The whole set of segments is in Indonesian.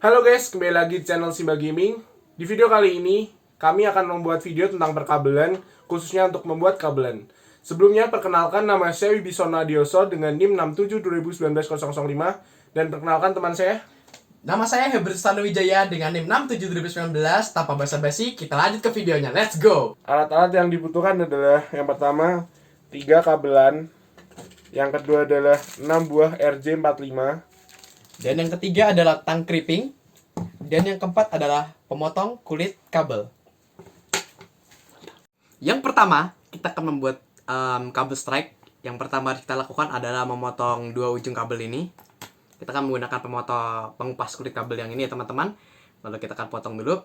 Halo guys, kembali lagi di channel Simba Gaming. Di video kali ini, kami akan membuat video tentang perkabelan, khususnya untuk membuat kabelan. Sebelumnya, perkenalkan nama saya Wibisona Dioso dengan NIM 67 2019 005 dan perkenalkan teman saya. Nama saya Herbert Wijaya dengan NIM 67 2019. Tanpa basa-basi, kita lanjut ke videonya. Let's go! Alat-alat yang dibutuhkan adalah yang pertama 3 kabelan, yang kedua adalah 6 buah RJ45, Dan yang ketiga adalah tang kripping. Dan yang keempat adalah pemotong kulit kabel. Yang pertama, kita akan membuat kabel strike. Yang pertama harus kita lakukan adalah memotong dua ujung kabel ini. Kita akan menggunakan pengupas kulit kabel yang ini ya teman-teman. Lalu kita akan potong dulu.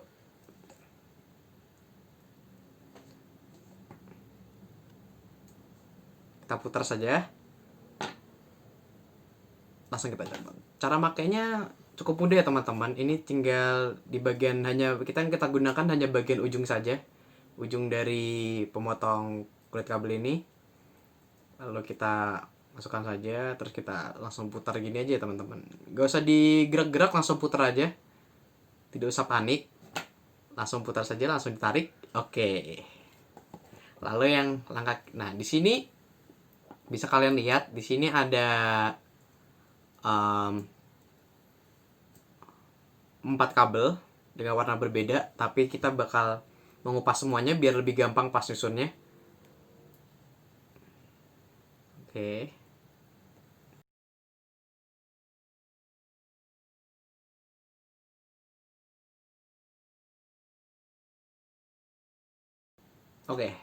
Kita putar saja. Langsung kita coba. Cara makainya cukup mudah ya teman-teman. Ini tinggal di bagian kita gunakan hanya bagian ujung saja. Ujung dari pemotong kulit kabel ini. Lalu kita masukkan saja, terus kita langsung putar gini aja ya teman-teman. Gak usah digerak-gerak, langsung putar aja. Tidak usah panik. Langsung putar saja, langsung ditarik. Oke. Lalu yang langkah, nah di sini bisa kalian lihat, di sini ada 4 kabel dengan warna berbeda, tapi kita bakal mengupas semuanya biar lebih gampang pas nyusunnya. Oke. Oke.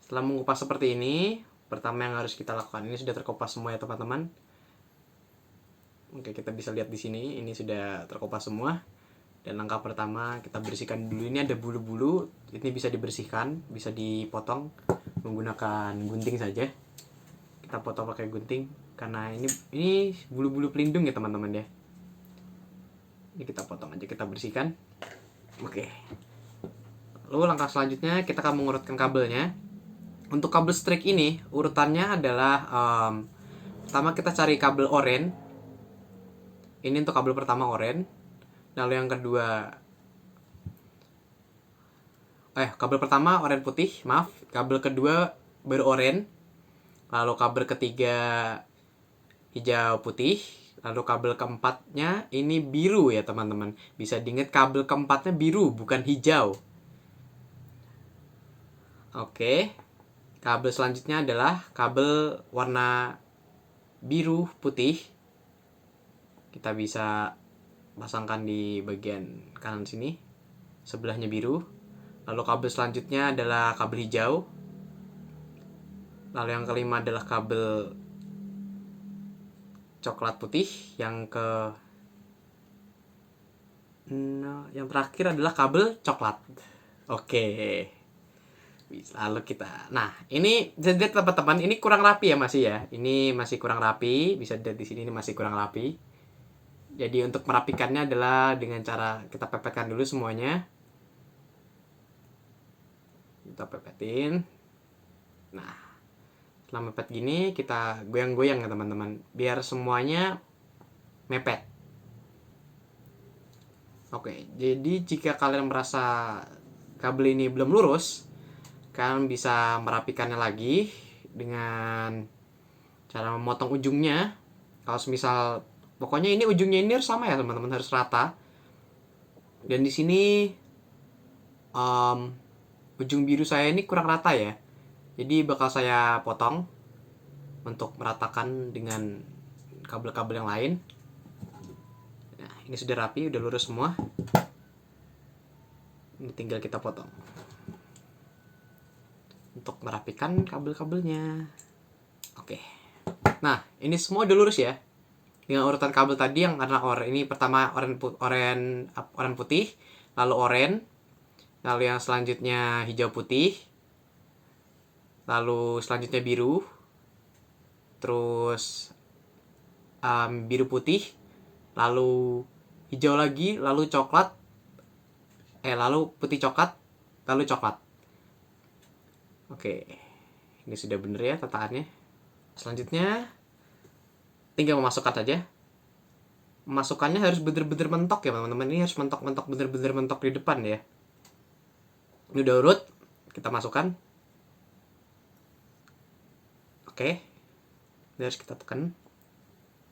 Setelah mengupas seperti ini, pertama yang harus kita lakukan, ini sudah terkupas semua ya teman-teman. Oke, kita bisa lihat di sini, ini sudah terkupas semua. Dan langkah pertama kita bersihkan dulu. Ini ada bulu-bulu, ini bisa dibersihkan, bisa dipotong menggunakan gunting saja. Kita potong pakai gunting karena ini bulu-bulu pelindung ya teman-teman ya. Ini kita potong aja, kita bersihkan. Oke. Lalu langkah selanjutnya kita akan mengurutkan kabelnya. Untuk kabel strike ini urutannya adalah pertama kita cari kabel oranye. Ini untuk kabel pertama oranye. Lalu yang kedua kabel pertama oranye putih, maaf. Kabel kedua baru oranye. Lalu kabel ketiga hijau putih. Lalu kabel keempatnya ini biru ya teman-teman. Bisa diingat kabel keempatnya biru bukan hijau. Oke. Kabel selanjutnya adalah kabel warna biru putih. Kita bisa pasangkan di bagian kanan sini. Sebelahnya biru. Lalu kabel selanjutnya adalah kabel hijau. Lalu yang kelima adalah kabel coklat putih. Yang terakhir adalah kabel coklat. Oke. Lalu nah ini bisa dilihat teman-teman, ini kurang rapi ya masih ya. Ini masih kurang rapi, bisa dilihat di sini ini masih kurang rapi. Jadi untuk merapikannya adalah dengan cara kita pepetkan dulu semuanya. Kita pepetin. Nah, setelah mepet gini kita goyang-goyang ya teman-teman, biar semuanya mepet. Oke, jadi jika kalian merasa kabel ini belum lurus, kalian bisa merapikannya lagi dengan cara memotong ujungnya. Kalau misal pokoknya ini ujungnya ini harus sama ya teman-teman, harus rata. Dan di sini ujung biru saya ini kurang rata ya. Jadi bakal saya potong untuk meratakan dengan kabel-kabel yang lain. Nah, ini sudah rapi, udah lurus semua. Ini tinggal kita potong untuk merapikan kabel-kabelnya. Oke. Nah, ini semua udah lurus ya. Dengan urutan kabel tadi yang warna oranye. Ini pertama oranye putih, lalu oranye, lalu yang selanjutnya hijau putih, lalu selanjutnya biru, terus biru putih, lalu hijau lagi, lalu coklat, lalu putih coklat, lalu coklat. Oke, ini sudah bener ya tataannya. Selanjutnya tinggal memasukkan saja. masukannya harus bener-bener mentok ya teman-teman. Ini harus mentok-mentok, bener-bener mentok di depan ya. Ini udah urut, kita masukkan. Oke, ini harus kita tekan.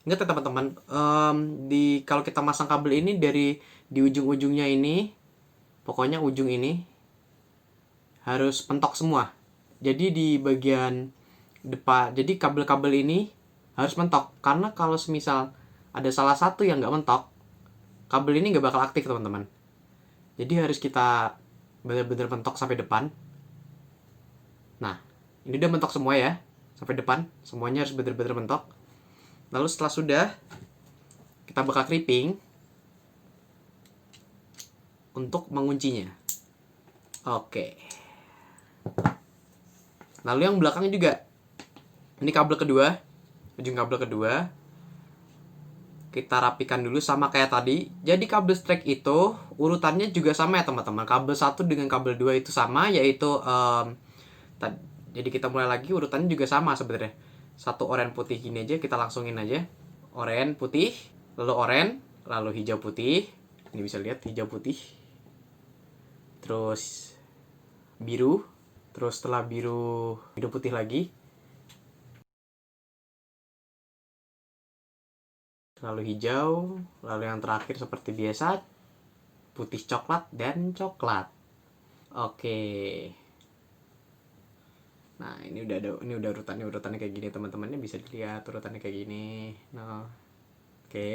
Ingat ya teman-teman, kalau kita masang kabel ini dari di ujung-ujungnya ini, pokoknya ujung ini harus mentok semua. Jadi di bagian depan, jadi kabel-kabel ini harus mentok. Karena kalau semisal ada salah satu yang nggak mentok, kabel ini nggak bakal aktif teman-teman. Jadi harus kita benar-benar mentok sampai depan. Nah, ini udah mentok semua ya, sampai depan. Semuanya harus benar-benar mentok. Lalu setelah sudah, kita bakal clipping untuk menguncinya. Oke. Lalu yang belakangnya juga. Ini kabel kedua, ujung kabel kedua. Kita rapikan dulu sama kayak tadi. Jadi kabel strike itu urutannya juga sama ya teman-teman. Kabel 1 dengan kabel 2 itu sama, yaitu jadi kita mulai lagi, urutannya juga sama sebenarnya. Satu oranye putih gini aja, kita langsungin aja. Oranye putih, lalu oranye, lalu hijau putih. Ini bisa lihat hijau putih. Terus biru, terus setelah biru putih lagi. Lalu hijau, lalu yang terakhir seperti biasa putih coklat dan coklat. Oke. Nah, ini udah urutannya kayak gini teman-teman, ini bisa dilihat urutannya kayak gini. Nah, oke.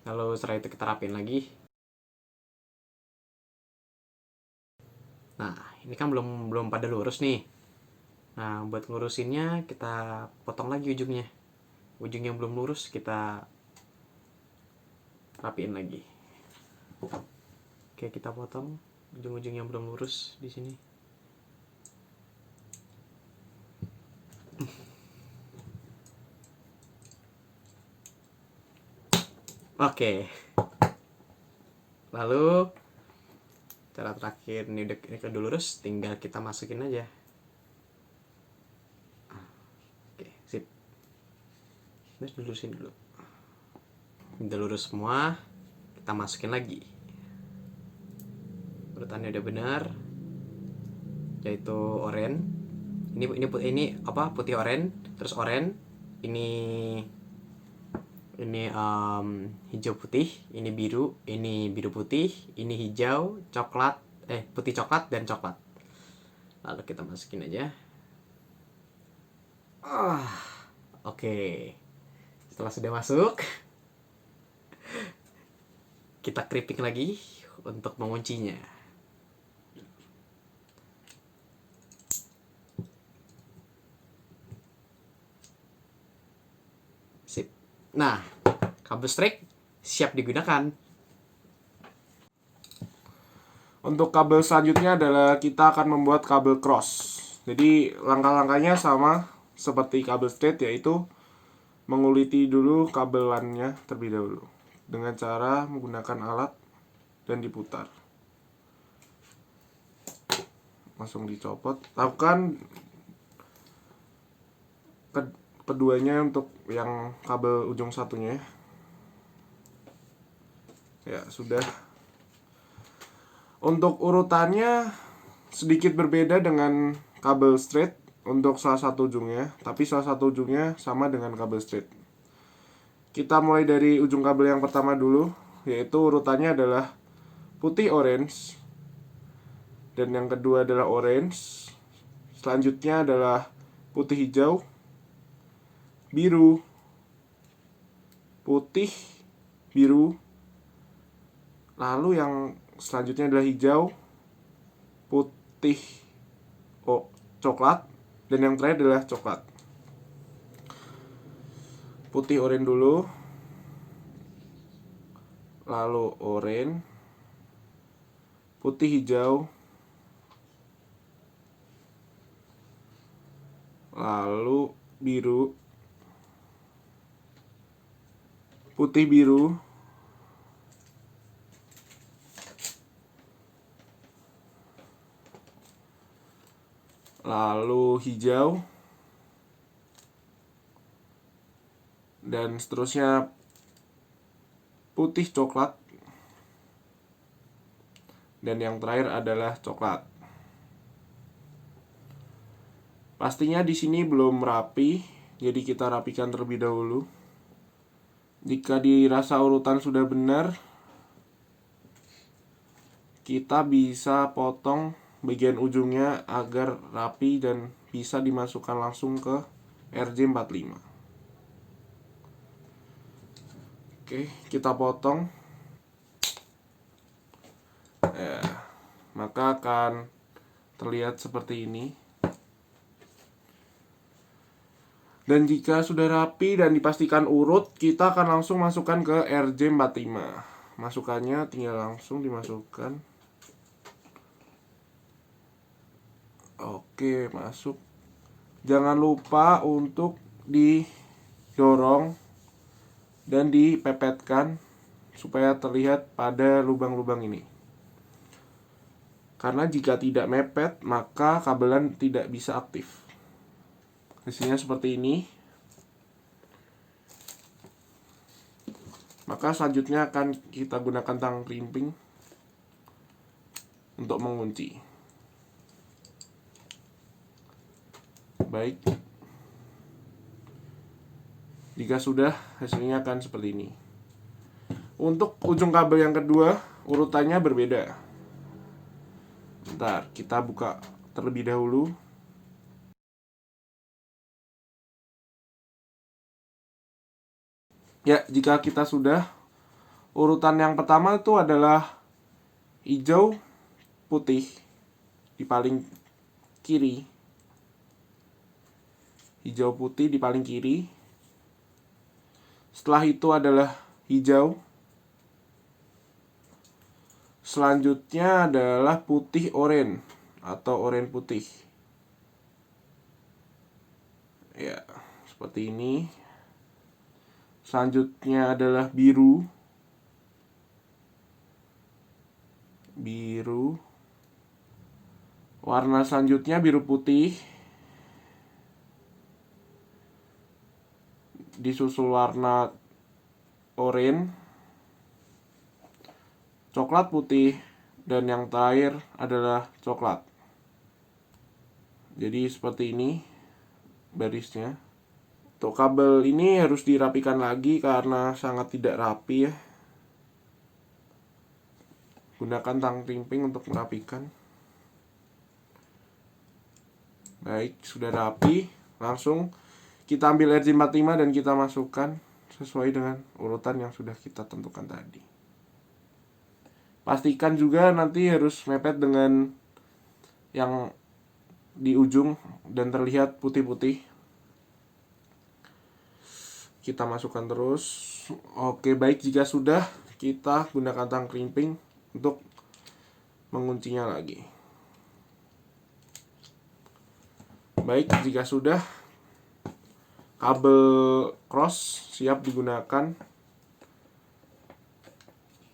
Lalu setelah itu kita rapin lagi. Nah, ini kan belum pada lurus nih. Nah, buat ngurusinnya kita potong lagi ujungnya. Ujung yang belum lurus kita rapiin lagi. Oke, kita potong ujung-ujung yang belum lurus di sini. Oke. Lalu cara terakhir ini udah lurus, tinggal kita masukin aja. Oke, sip. Terus lurusin dulu. Udah lurus semua, kita masukin lagi. Urutannya udah benar, yaitu oranye. Ini apa? Putih oranye, terus oranye. Ini hijau putih, ini biru putih, ini hijau, coklat, putih coklat dan coklat. Lalu kita masukin aja. Oke. Setelah sudah masuk, kita clipping lagi untuk menguncinya. Sip. Nah, kabel strike siap digunakan. Untuk kabel selanjutnya adalah kita akan membuat kabel cross. Jadi langkah-langkahnya sama seperti kabel straight, yaitu menguliti dulu kabelannya terlebih dahulu dengan cara menggunakan alat dan diputar. Langsung dicopot. Lakukan keduanya untuk yang kabel ujung satunya. Ya, sudah. Untuk urutannya sedikit berbeda dengan kabel straight untuk salah satu ujungnya, tapi salah satu ujungnya sama dengan kabel straight. Kita mulai dari ujung kabel yang pertama dulu, yaitu urutannya adalah putih orange, dan yang kedua adalah orange. Selanjutnya adalah putih hijau, biru, putih, biru. Lalu yang selanjutnya adalah hijau, putih, coklat, dan yang terakhir adalah coklat. Putih oranye dulu, lalu oranye, putih hijau, lalu biru, putih biru, lalu hijau, dan seterusnya putih coklat, dan yang terakhir adalah coklat. Pastinya di sini belum rapi, jadi kita rapikan terlebih dahulu. Jika dirasa urutan sudah benar, kita bisa potong bagian ujungnya agar rapi dan bisa dimasukkan langsung ke RJ45. Oke, kita potong. Maka akan terlihat seperti ini. Dan jika sudah rapi dan dipastikan urut, kita akan langsung masukkan ke RJ45. Masukannya tinggal langsung dimasukkan. Oke, masuk. Jangan lupa untuk didorong dan dipepetkan supaya terlihat pada lubang-lubang ini. Karena jika tidak mepet, maka kabelan tidak bisa aktif. Hasilnya seperti ini. Maka selanjutnya akan kita gunakan tang krimping untuk mengunci. Baik. Jika sudah, hasilnya akan seperti ini. Untuk ujung kabel yang kedua, urutannya berbeda. Bentar, kita buka terlebih dahulu. Ya, jika kita sudah, urutan yang pertama itu adalah hijau, putih di paling kiri. Hijau putih di paling kiri. Setelah itu adalah hijau. Selanjutnya adalah putih oranye atau oranye putih. Ya, seperti ini. Selanjutnya adalah biru. Biru. Warna selanjutnya biru putih. Disusul warna oranye, coklat putih, dan yang terakhir adalah coklat. Jadi seperti ini barisnya. Untuk kabel ini harus dirapikan lagi karena sangat tidak rapi ya. Gunakan tang krimping untuk merapikan. Baik, sudah rapi. Langsung kita ambil RJ45 dan kita masukkan sesuai dengan urutan yang sudah kita tentukan tadi. Pastikan juga nanti harus mepet dengan yang di ujung dan terlihat putih-putih. Kita masukkan terus. Oke, baik, jika sudah, kita gunakan tang krimping untuk menguncinya lagi. Baik, jika sudah, kabel cross siap digunakan.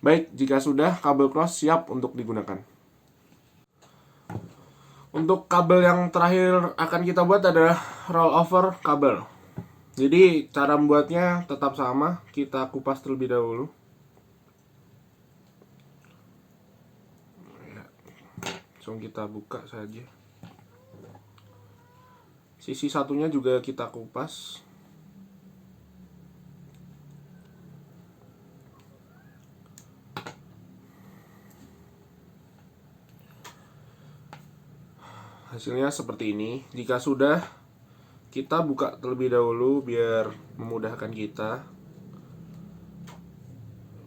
Baik, jika sudah, kabel cross siap untuk digunakan. Untuk kabel yang terakhir akan kita buat adalah rollover kabel. Jadi cara membuatnya tetap sama, kita kupas terlebih dahulu. Langsung kita buka saja. Sisi satunya juga kita kupas. Hasilnya seperti ini. Jika sudah, kita buka terlebih dahulu biar memudahkan kita.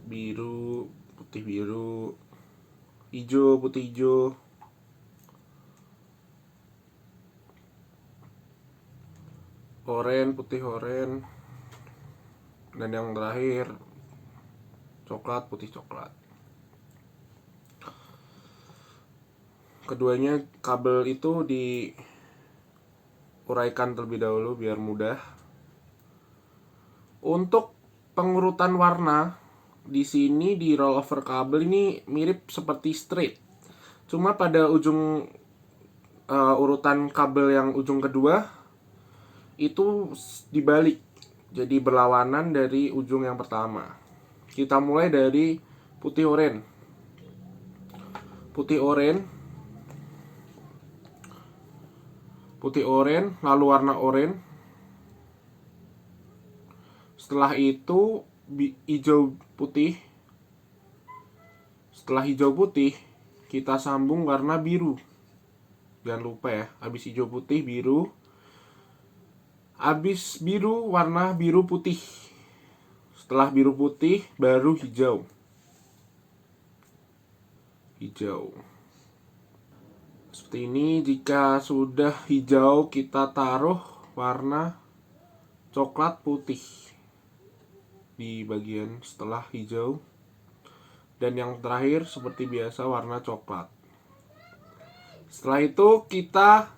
Biru, putih biru, hijau, putih hijau, oranye, putih oranye, dan yang terakhir coklat, putih coklat. Keduanya kabel itu diuraikan terlebih dahulu biar mudah. Untuk pengurutan warna di sini di rollover kabel ini mirip seperti straight. Cuma pada ujung urutan kabel yang ujung kedua itu dibalik. jadi berlawanan dari ujung yang pertama. Kita mulai dari putih oranye. Putih oranye, lalu warna oranye. Setelah itu hijau putih. Setelah hijau putih, kita sambung warna biru. Jangan lupa ya, habis hijau putih biru. Habis biru warna biru putih. Setelah biru putih baru hijau. Seperti ini. Jika sudah hijau, kita taruh warna coklat putih di bagian setelah hijau. Dan yang terakhir seperti biasa warna coklat. Setelah itu kita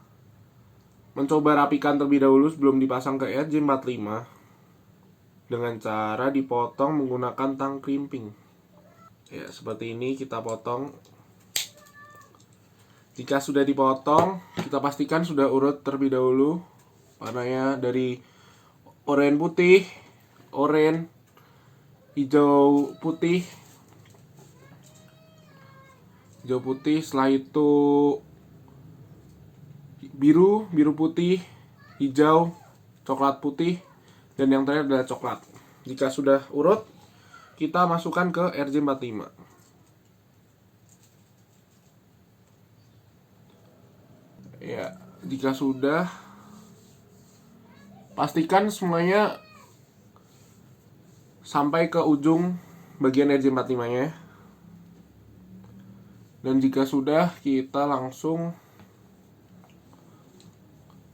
mencoba rapikan terlebih dahulu sebelum dipasang ke RJ45 dengan cara dipotong menggunakan tang krimping. Ya, seperti ini kita potong. Jika sudah dipotong, kita pastikan sudah urut terlebih dahulu. Warnanya dari oranye putih, oranye, hijau putih, setelah itu biru putih, hijau, coklat putih, dan yang terakhir adalah coklat. Jika sudah urut, kita masukkan ke RJ45. Ya, jika sudah, pastikan semuanya sampai ke ujung bagian RJ45-nya. Dan jika sudah, kita langsung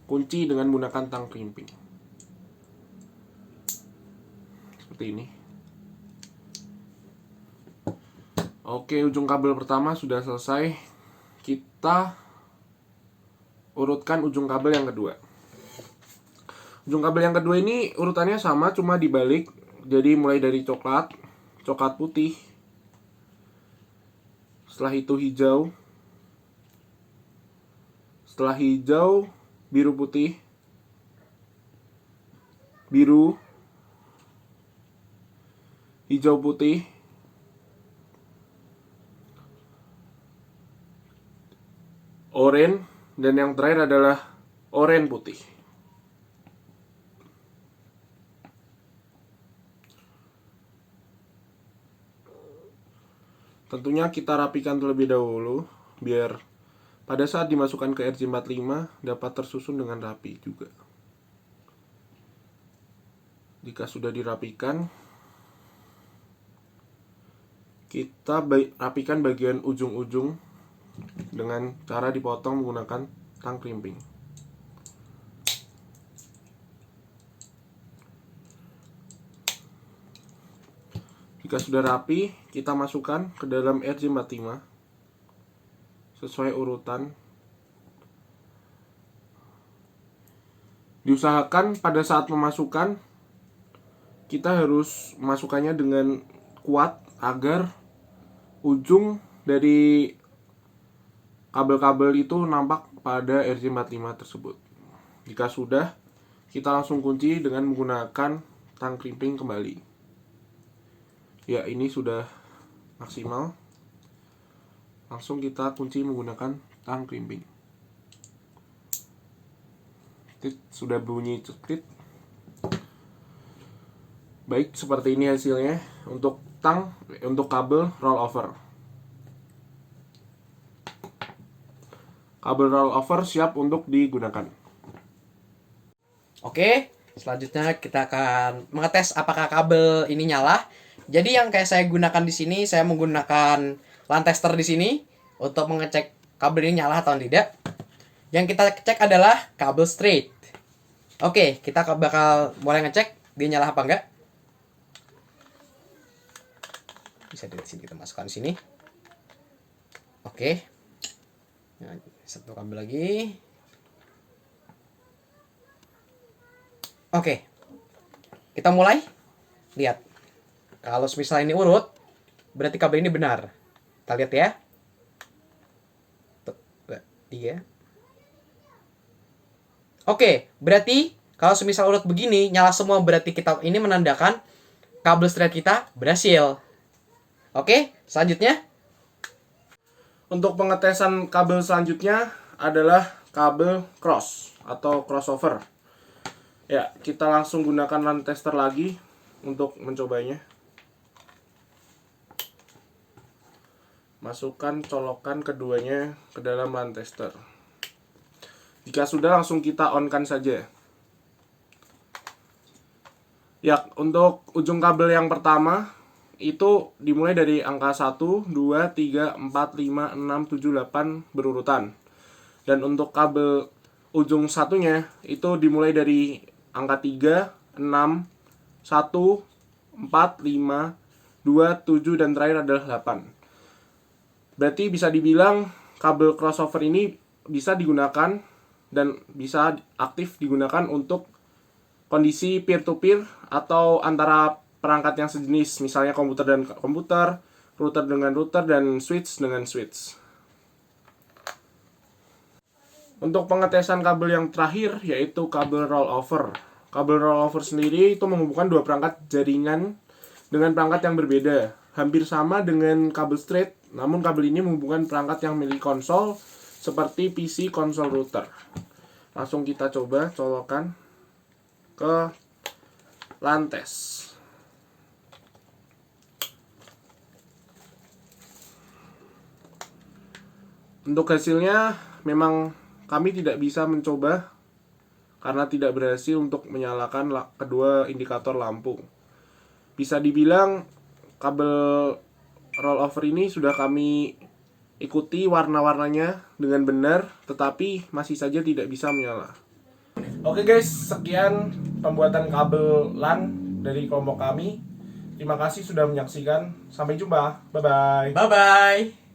kunci dengan menggunakan tang krimping. Seperti ini. Oke, ujung kabel pertama sudah selesai. Kita urutkan ujung kabel yang kedua. Ujung kabel yang kedua ini urutannya sama, cuma dibalik. Jadi mulai dari coklat putih. Setelah itu hijau. Setelah hijau, biru putih. Biru. Hijau putih. Oranye. Dan yang terakhir adalah oranye putih. Tentunya kita rapikan terlebih dahulu biar pada saat dimasukkan ke RJ45 dapat tersusun dengan rapi juga. Jika sudah dirapikan, kita rapikan bagian ujung-ujung dengan cara dipotong menggunakan tang krimping. Jika sudah rapi, kita masukkan ke dalam RJ45 sesuai urutan. Diusahakan pada saat memasukkan, kita harus memasukkannya dengan kuat agar ujung dari kabel-kabel itu nampak pada RJ45 tersebut. Jika sudah, kita langsung kunci dengan menggunakan tang krimping kembali. Ya, ini sudah maksimal. Langsung kita kunci menggunakan tang krimping. Sudah bunyi cetit. Baik, seperti ini hasilnya untuk kabel rollover. Kabel rollover siap untuk digunakan. Oke, selanjutnya kita akan mengetes apakah kabel ini nyala. Jadi yang kayak saya gunakan di sini, saya menggunakan LAN tester di sini untuk mengecek kabel ini nyala atau tidak. Yang kita cek adalah kabel straight. Oke, kita bakal mulai ngecek dia nyala apa enggak. Bisa dari sini kita masukkan di sini. Oke. Nah, satu kabel lagi. Oke. Kita mulai. Lihat. Kalau misalnya ini urut, berarti kabel ini benar. Kita lihat ya. 3. Oke, berarti Kalau semisal urut begini, nyala semua, berarti kita ini menandakan kabel straight kita berhasil. Oke, selanjutnya. Untuk pengetesan kabel selanjutnya adalah kabel cross atau crossover. Ya, kita langsung gunakan LAN tester lagi untuk mencobanya. Masukkan colokan keduanya ke dalam LAN tester. Jika sudah, langsung kita on-kan saja. Ya, untuk ujung kabel yang pertama itu dimulai dari angka 1, 2, 3, 4, 5, 6, 7, 8 berurutan. Dan untuk kabel ujung satunya itu dimulai dari angka 3, 6, 1, 4, 5, 2, 7, dan terakhir adalah 8. Berarti bisa dibilang kabel crossover ini bisa digunakan dan bisa aktif digunakan untuk kondisi peer-to-peer atau antara perangkat yang sejenis, misalnya komputer dan komputer, router dengan router, dan switch dengan switch. Untuk pengetesan kabel yang terakhir yaitu kabel rollover. Kabel rollover sendiri itu menghubungkan dua perangkat jaringan dengan perangkat yang berbeda. Hampir sama dengan kabel straight, namun kabel ini menghubungkan perangkat yang milik konsol seperti PC, konsol, router. Langsung kita coba colokan ke LAN test. Untuk hasilnya memang kami tidak bisa mencoba karena tidak berhasil untuk menyalakan kedua indikator lampu. Bisa dibilang kabel rollover ini sudah kami ikuti warna-warnanya dengan benar, tetapi masih saja tidak bisa menyala. Oke guys, sekian pembuatan kabel LAN dari kelompok kami. Terima kasih sudah menyaksikan. Sampai jumpa. Bye-bye. Bye-bye.